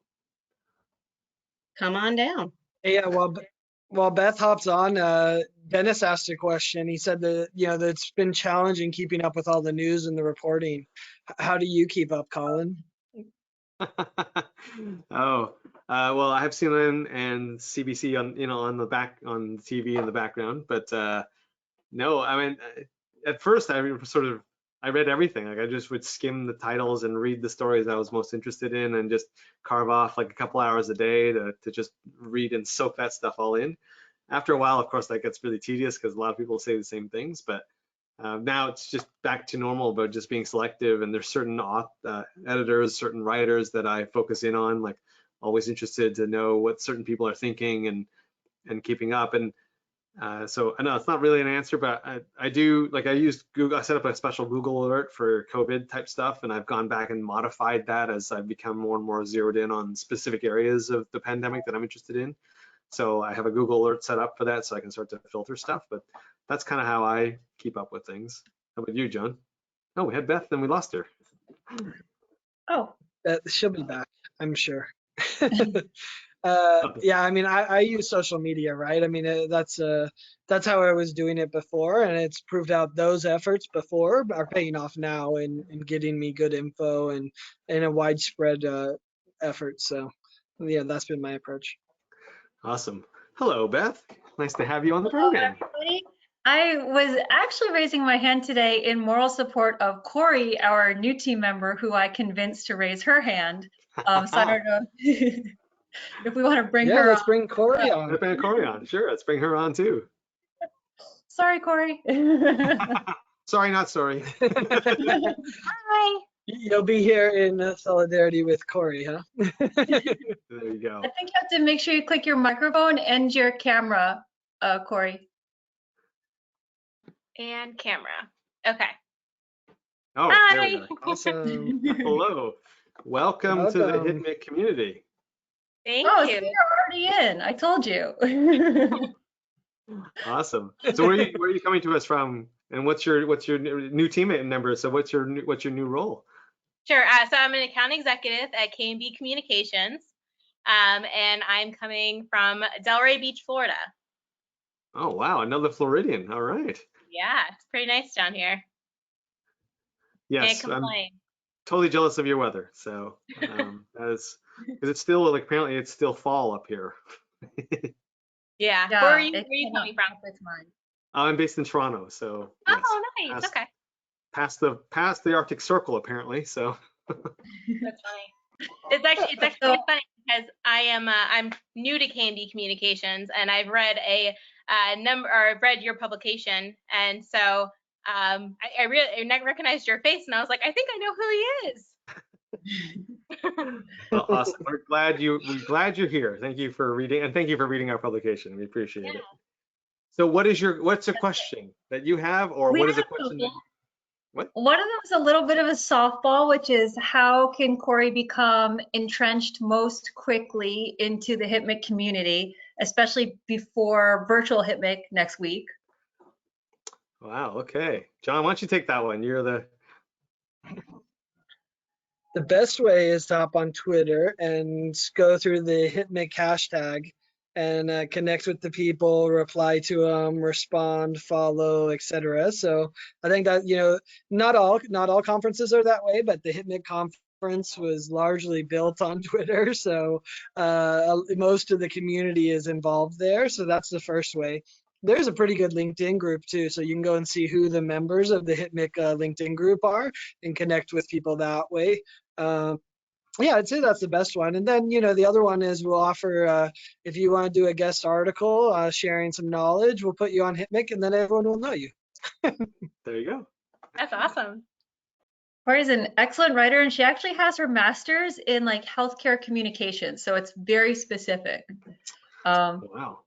Come on down. Yeah, while Beth hops on, Dennis asked a question. He said that, that it's been challenging keeping up with all the news and the reporting. How do you keep up, Colin? Well, I have CNN and CBC on TV in the background, but no, I mean, at first I read everything. Like I just would skim the titles and read the stories I was most interested in, and just carve off like a couple hours a day to just read and soak that stuff all in. After a while, of course, that gets really tedious because a lot of people say the same things, but now it's just back to normal, but just being selective. And there's certain editors, certain writers that I focus in on, like always interested to know what certain people are thinking and keeping up. And so I know it's not really an answer, but I use Google. I set up a special Google alert for COVID type stuff, and I've gone back and modified that as I've become more and more zeroed in on specific areas of the pandemic that I'm interested in. So I have a Google alert set up for that, so I can start to filter stuff. But that's kind of how I keep up with things. How about you, John? Oh, we had Beth, then we lost her. Oh, she'll be back, I'm sure. Yeah, I mean, I use social media, right? I mean, that's how I was doing it before, and it's proved out those efforts before are paying off now in getting me good info and a widespread effort. So yeah, that's been my approach. Awesome. Hello, Beth. Nice to have you on the program. Everybody. I was actually raising my hand today in moral support of Corey, our new team member, who I convinced to raise her hand. So I don't know. if we want to bring Yeah, her let's on. bring Corey Let's on. bring Corey on. Sure, let's bring her on too. Sorry, Corey. Sorry, not sorry. Hi. You'll be here in solidarity with Corey, huh? There you go. I think you have to make sure you click your microphone and your camera, Corey. And camera. Okay. Oh, Hi. there we are. Awesome. Hello. Welcome to the Welcome. HITMC community. Thank Oh, you. so you're already in. I told you. Awesome. So where are you coming to us from? And what's your new teammate number? So what's your new role? Sure. So I'm an account executive at K&B Communications, and I'm coming from Delray Beach, Florida. Oh wow, another Floridian. All right. Yeah, it's pretty nice down here. Yes, Can't complain. totally jealous of your weather. So that is because it's still like apparently it's still fall up here. Yeah. Yeah, Where are you it's coming from? It's mine. I'm based in Toronto, so yes, Oh, nice. Okay. past the Arctic Circle apparently. So That's funny. It's actually really funny because I'm new to K&B Communications, and I've read I've read your publication, and so I recognized your face, and I was like, I think I know who he is. well, awesome. We're glad you're here. Thank you for reading, and thank you for reading our publication. We appreciate it. So what's a question that you have, or what is a question that, what? One of them is a little bit of a softball, which is how can Corey become entrenched most quickly into the HITMC community, especially before virtual HITMC next week? Wow, okay. John, why don't you take that one? You're the best way is to hop on Twitter and go through the HITMC hashtag and connect with the people, reply to them, respond, follow, etc. So I think that, not all conferences are that way, but the HITMC conference was largely built on Twitter. So most of the community is involved there. So that's the first way. There's a pretty good LinkedIn group too. So you can go and see who the members of the HITMC LinkedIn group are and connect with people that way. Yeah, I'd say that's the best one. And then, the other one is we'll offer, if you want to do a guest article, sharing some knowledge, we'll put you on HITMC and then everyone will know you. there you go. That's awesome. Corey's an excellent writer, and she actually has her master's in healthcare communications. So it's very specific. Wow.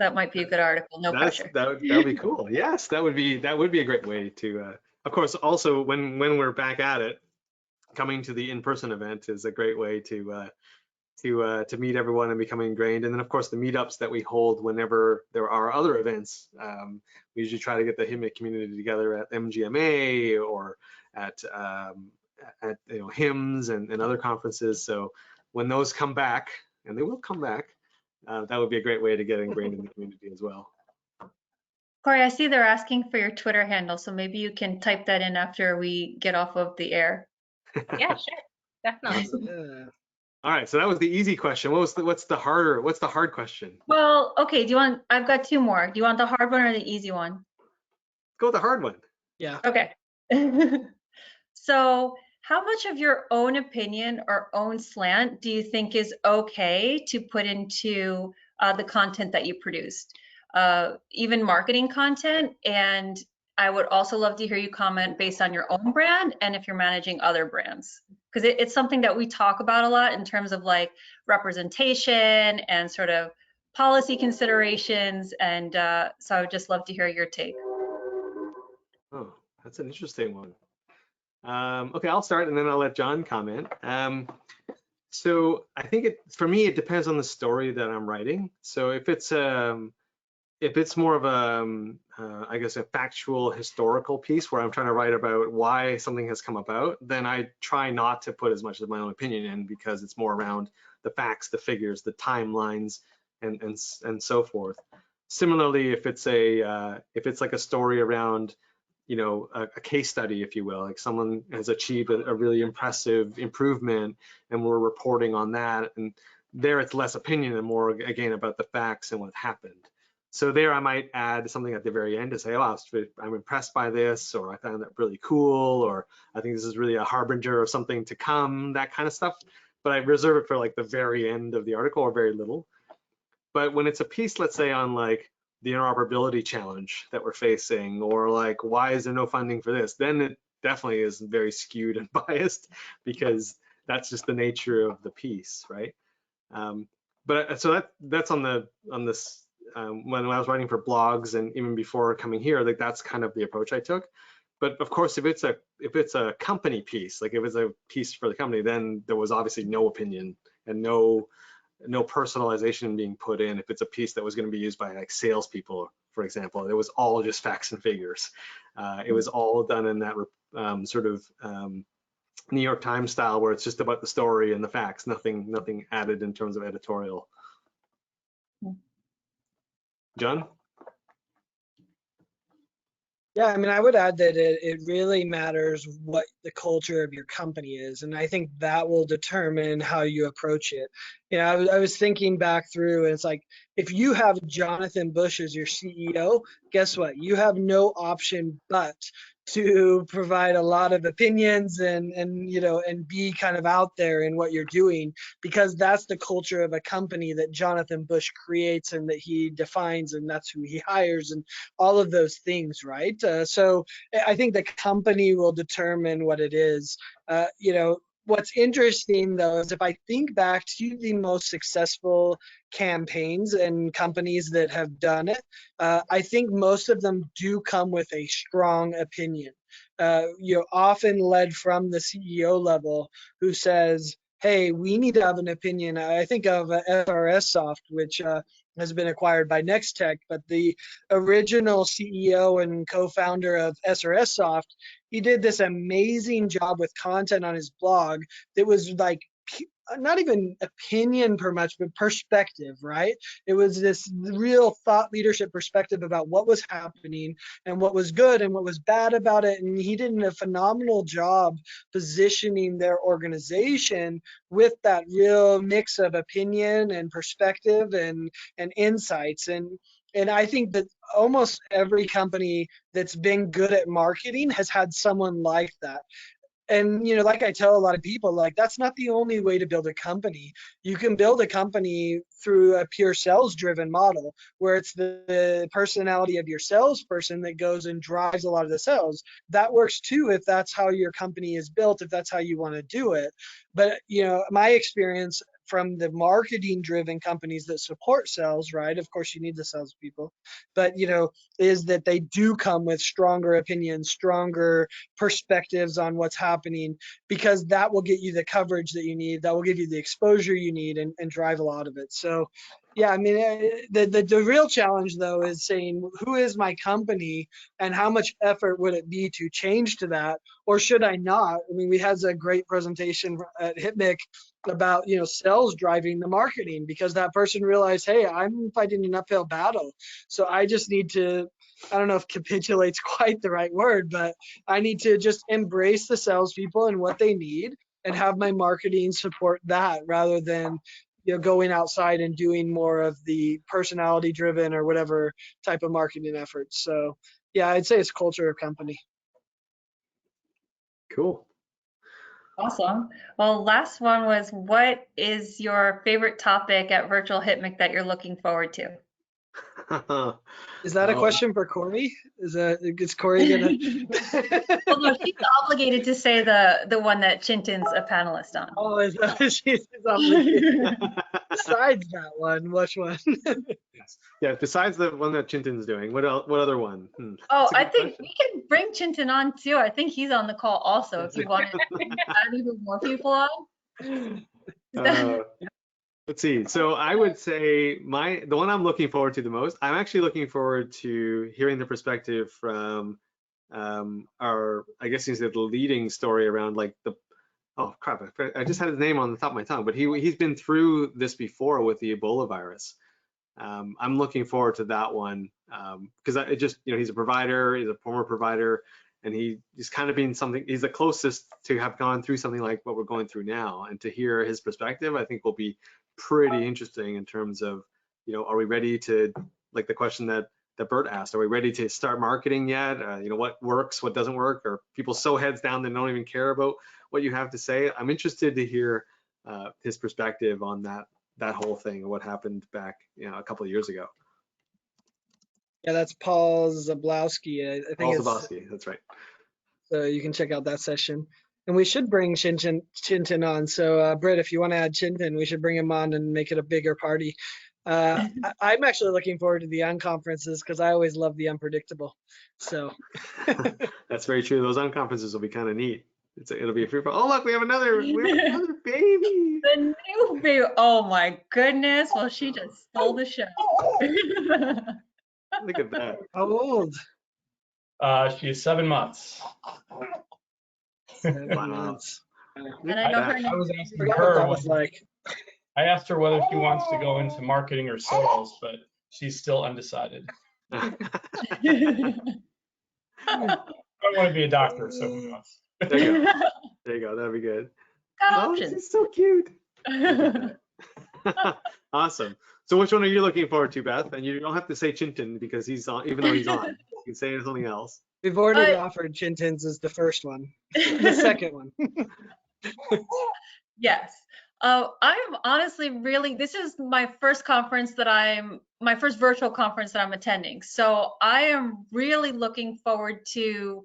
That might be a good article. No pressure. That would be cool. Yes, that would be a great way to, of course, also when we're back at it, coming to the in-person event is a great way to meet everyone and become ingrained. And then of course the meetups that we hold whenever there are other events, we usually try to get the HITMC community together at MGMA or at HIMSS and other conferences. So when those come back, and they will come back, that would be a great way to get ingrained in the community as well. Corey, I see they're asking for your Twitter handle, so maybe you can type that in after we get off of the air. Yeah, sure. Definitely. Yeah. All right, so that was the easy question. What's the hard question? Well, okay, I've got two more. Do you want the hard one or the easy one? Go with the hard one. Yeah. Okay. So how much of your own opinion or own slant do you think is okay to put into the content that you produced? Even marketing content, and I would also love to hear you comment based on your own brand and if you're managing other brands, because it's something that we talk about a lot in terms of representation and sort of policy considerations. And so I would just love to hear your take. Oh, that's an interesting one. Okay, I'll start and then I'll let John comment. So I think for me, it depends on the story that I'm writing. So if it's more of I guess a factual historical piece where I'm trying to write about why something has come about, then I try not to put as much of my own opinion in because it's more around the facts, the figures, the timelines, and so forth. Similarly, if it's like a story around, a case study, if you will, like someone has achieved a really impressive improvement and we're reporting on that, and there it's less opinion and more again about the facts and what happened. So there I might add something at the very end to say, oh, I'm impressed by this, or I found that really cool, or I think this is really a harbinger of something to come, that kind of stuff. but I reserve it for like the very end of the article or very little. But when it's a piece, let's say on like the interoperability challenge that we're facing, or like why is there no funding for this, then it definitely is very skewed and biased, because that's just the nature of the piece, right? But so that's on this when I was writing for blogs and even before coming here, like that's kind of the approach I took. But of course, if it's a company piece, like if it's a piece for the company, then there was obviously no opinion and no personalization being put in. If it's a piece that was going to be used by like salespeople, for example, it was all just facts and figures. It was all done in that sort of New York Times style, where it's just about the story and the facts, nothing added in terms of editorial. John? Yeah, I mean, I would add that it really matters what the culture of your company is. And I think that will determine how you approach it. You know, I was thinking back through, and it's like, if you have Jonathan Bush as your CEO, guess what? You have no option but to provide a lot of opinions and you know, and be kind of out there in what you're doing, because that's the culture of a company that Jonathan Bush creates and that he defines, and that's who he hires and all of those things, right? So I think the company will determine what it is. You know, what's interesting though is if I think back to the most successful campaigns and companies that have done it, I think most of them do come with a strong opinion. You know, often led from the CEO level, who says, hey, we need to have an opinion. I think of SRS Soft, which has been acquired by Nextech, but the original CEO and co-founder of SRS Soft, he did this amazing job with content on his blog that was like not even opinion per much, but perspective, right? It was this real thought leadership perspective about what was happening and what was good and what was bad about it. And he did a phenomenal job positioning their organization with that real mix of opinion and perspective and insights. And I think that almost every company that's been good at marketing has had someone like that. And, you know, like I tell a lot of people, like, that's not the only way to build a company. You can build a company through a pure sales driven model, where it's the personality of your salesperson that goes and drives a lot of the sales. That works too, if that's how your company is built, if that's how you want to do it. But, you know, my experience from the marketing driven companies that support sales, right? Of course, you need the salespeople, but, you know, is that they do come with stronger opinions, stronger perspectives on what's happening, because that will get you the coverage that you need, that will give you the exposure you need, and drive a lot of it. So yeah, I mean, the real challenge though is saying, who is my company and how much effort would it be to change to that, or should I not? I mean, we had a great presentation at HITMC about, you know, sales driving the marketing, because that person realized, hey, I'm fighting an uphill battle, so I just need to, I don't know if capitulate's quite the right word, but I need to just embrace the salespeople and what they need and have my marketing support that, rather than, you know, going outside and doing more of the personality driven or whatever type of marketing efforts. So yeah, I'd say it's culture of company. Cool. Awesome. Well, last one was, what is your favorite topic at Virtual HITMC that you're looking forward to? Is that a question for Corey? Is Corey gonna? Well, no, she's obligated to say the one that Chintan's a panelist on. Oh, is that what she's obligated? Besides that one, which one? Yes. Yeah, besides the one that Chintan's doing, what other one? Oh, I think we can bring Chintan on too. I think he's on the call also, if you want to add even more people on. Let's see. So I would say the one I'm looking forward to the most, I'm actually looking forward to hearing the perspective from our, I guess he's the leading story around like the, oh crap, I just had his name on the top of my tongue, but he's been through this before with the Ebola virus. I'm looking forward to that one, because it just, you know, he's a provider, he's a former provider, and he's kind of been something, he's the closest to have gone through something like what we're going through now. And to hear his perspective, I think will be pretty interesting in terms of, you know, are we ready to, like the question that Bert asked, are we ready to start marketing yet? You know, what works, what doesn't work? Are people so heads down they don't even care about what you have to say? I'm interested to hear his perspective on that whole thing and what happened back, a couple of years ago. Yeah, that's Paul Zablowski. I think Paul it's, Zablowski, that's right. so you can check out that session. And we should bring Chintan on. So Britt, if you want to add Chintan, we should bring him on and make it a bigger party. I'm actually looking forward to the unconferences because I always love the unpredictable. So That's very true. Those unconferences will be kind of neat. It'll be a free. Oh look, we have another baby. The new baby. Oh my goodness. Well, she just stole the show. Look at that. how old? She is 7 months. 7 Wow. months. And I know her I name. was I asking forgot what her, that was like. I asked her whether she wants to go into marketing or sales, but she's still undecided. I want to be a doctor, so who knows? There you go. There you go. That'd be good. Got Oh, options. this is so cute. Awesome. So which one are you looking forward to, Beth? And you don't have to say Chintan because he's on, even though he's on. You can say something else. We've already offered Chintan's as the first one. The second one. Yes. I'm honestly this is my first my first virtual conference that I'm attending. So I am really looking forward to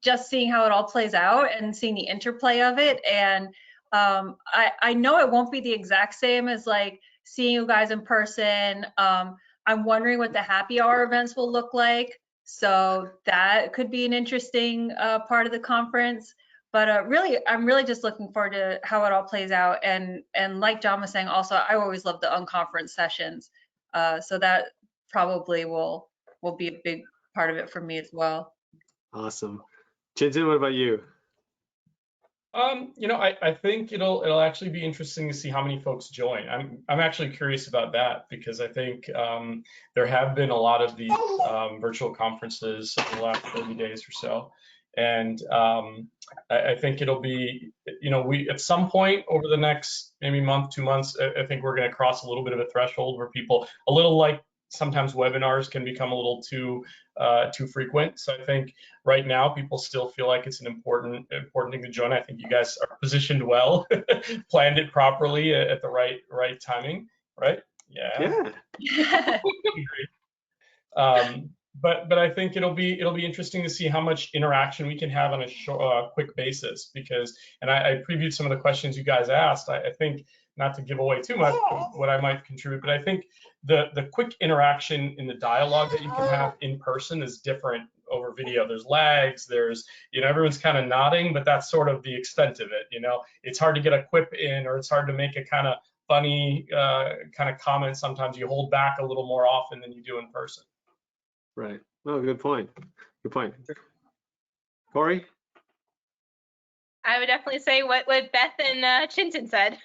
just seeing how it all plays out and seeing the interplay of it. And I know it won't be the exact same as like seeing you guys in person. I'm wondering what the happy hour events will look like. So that could be an interesting part of the conference. But really, I'm really just looking forward to how it all plays out. And like John was saying, also, I always love the unconference sessions. So that probably will be a big part of it for me as well. Awesome. Chintan, what about you? I think it'll actually be interesting to see how many folks join. I'm actually curious about that because I think there have been a lot of these virtual conferences over the last 30 days or so. And I think it'll be, we at some point over the next maybe month, 2 months, I think we're going to cross a little bit of a threshold where people, a little like sometimes webinars can become a little too frequent. So I think right now people still feel like it's an important thing to join. I think you guys are positioned well, planned it properly at the right timing, right? Yeah. But I think it'll be interesting to see how much interaction we can have on a quick basis because, and I previewed some of the questions you guys asked. I think, not to give away too much what I might contribute, but I think the quick interaction in the dialogue that you can have in person is different over video. There's lags, there's, everyone's kind of nodding, but that's sort of the extent of it. It's hard to get a quip in, or it's hard to make a kind of funny kind of comment. Sometimes you hold back a little more often than you do in person. Right. Oh, good point. Good point. Corey? I would definitely say what Beth and Chintan said.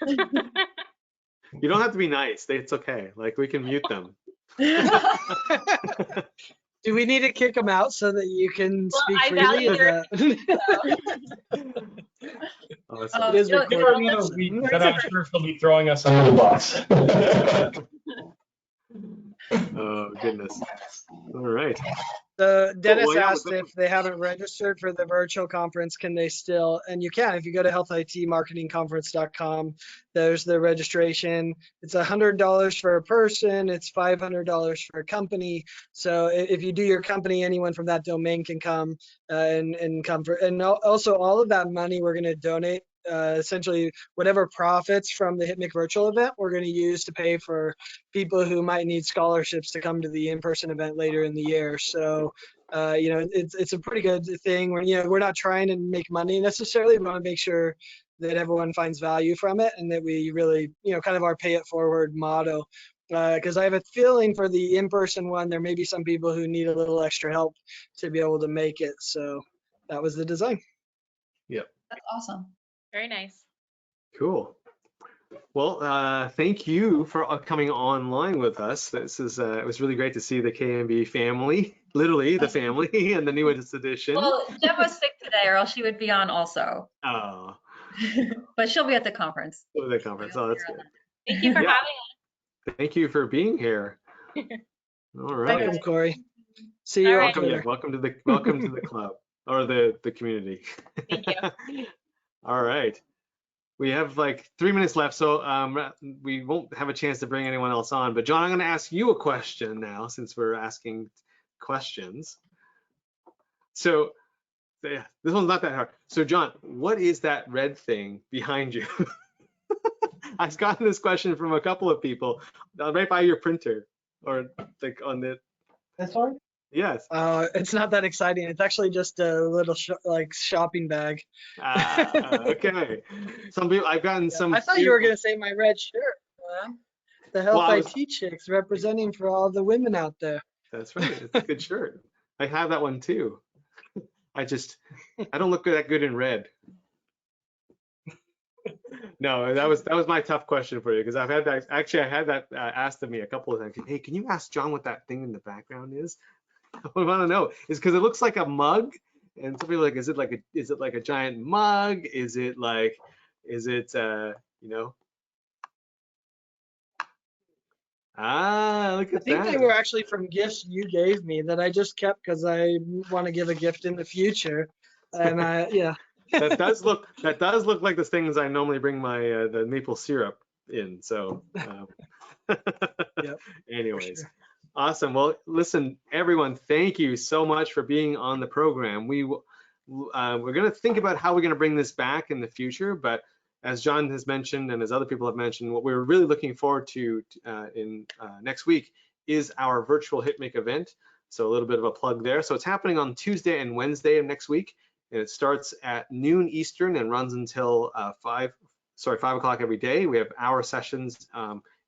You don't have to be nice. It's okay. Like, we can mute them. Do we need to kick them out so that you can speak I freely? value Awesome. It is recorded. I'm sure she'll be throwing us under the bus. Oh, goodness. All right. So Dennis Well, yeah, asked if they haven't registered for the virtual conference, can they still? And you can, if you go to healthitmarketingconference.com, there's the registration. It's $100 for a person. It's $500 for a company. So if you do your company, anyone from that domain can come and come for, and also all of that money we're going to donate. Essentially, whatever profits from the HITMC virtual event, we're going to use to pay for people who might need scholarships to come to the in-person event later in the year. So, it's a pretty good thing. We're not trying to make money necessarily. We want to make sure that everyone finds value from it, and that we really, kind of our pay it forward motto. Because I have a feeling for the in-person one, there may be some people who need a little extra help to be able to make it. So that was the design. Yep. That's awesome. Very nice. Cool. Well, thank you for coming online with us. This is it was really great to see the KMB family, literally the family, and the newest edition. Well, Deb was sick today, or else she would be on also. Oh. But she'll be at the conference. Oh, the conference. Oh, that's good. Thank you for having us. Thank you for being here. All right. Welcome, Corey. See you on Twitter. Welcome to the club, or the community. Thank you. All right. we have like 3 minutes left, so we won't have a chance to bring anyone else on. But John, I'm going to ask you a question now, since we're asking questions. So yeah, this one's not that hard. So John, what is that red thing behind you? I've gotten this question from a couple of people right by your printer, or like on the. This one? Yes. It's not that exciting. It's actually just a little shopping bag. Okay. Some people, I've gotten some. I thought you were gonna say my red shirt, man. The Health IT chicks representing for all the women out there. That's right. It's a good shirt. I have that one too. I don't look that good in red. No, that was my tough question for you, because I've had that. Actually, I had that asked of me a couple of times. Hey, can you ask John what that thing in the background is? I want to know. It's because it looks like a mug, and some people are like, is it like a giant mug? Is it you know? Look at that. I think they were actually from gifts you gave me that I just kept because I want to give a gift in the future, and yeah. that does look like the things I normally bring my the maple syrup in. So Yep, anyways, sure. Awesome. Well, listen, everyone, thank you so much for being on the program. We're going to think about how we're going to bring this back in the future, but as John has mentioned and as other people have mentioned, what we're really looking forward to in next week is our virtual HITMC event. So a little bit of a plug there. So it's happening on Tuesday and Wednesday of next week, and it starts at noon Eastern and runs until 5 o'clock every day. We have hour sessions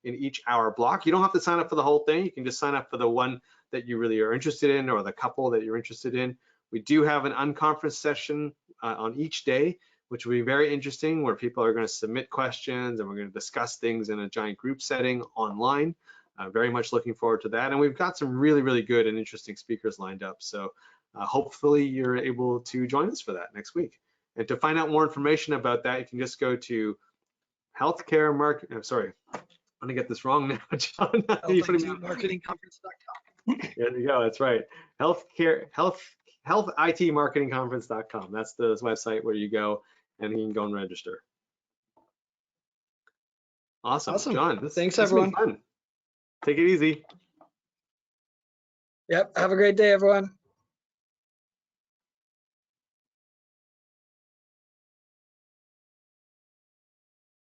in each hour block. You don't have to sign up for the whole thing. You can just sign up for the one that you really are interested in, or the couple that you're interested in. We do have an unconference session on each day, which will be very interesting, where people are going to submit questions and we're going to discuss things in a giant group setting online. Very much looking forward to that. And we've got some really, really good and interesting speakers lined up. So hopefully you're able to join us for that next week. And to find out more information about that, you can just go to I'm going to get this wrong now, John. HealthITMarketingconference.com. There you go. That's right. HealthITMarketingconference.com. That's the website where you go and you can go and register. Awesome. John, thanks everyone. Fun. Take it easy. Yep. Have a great day, everyone.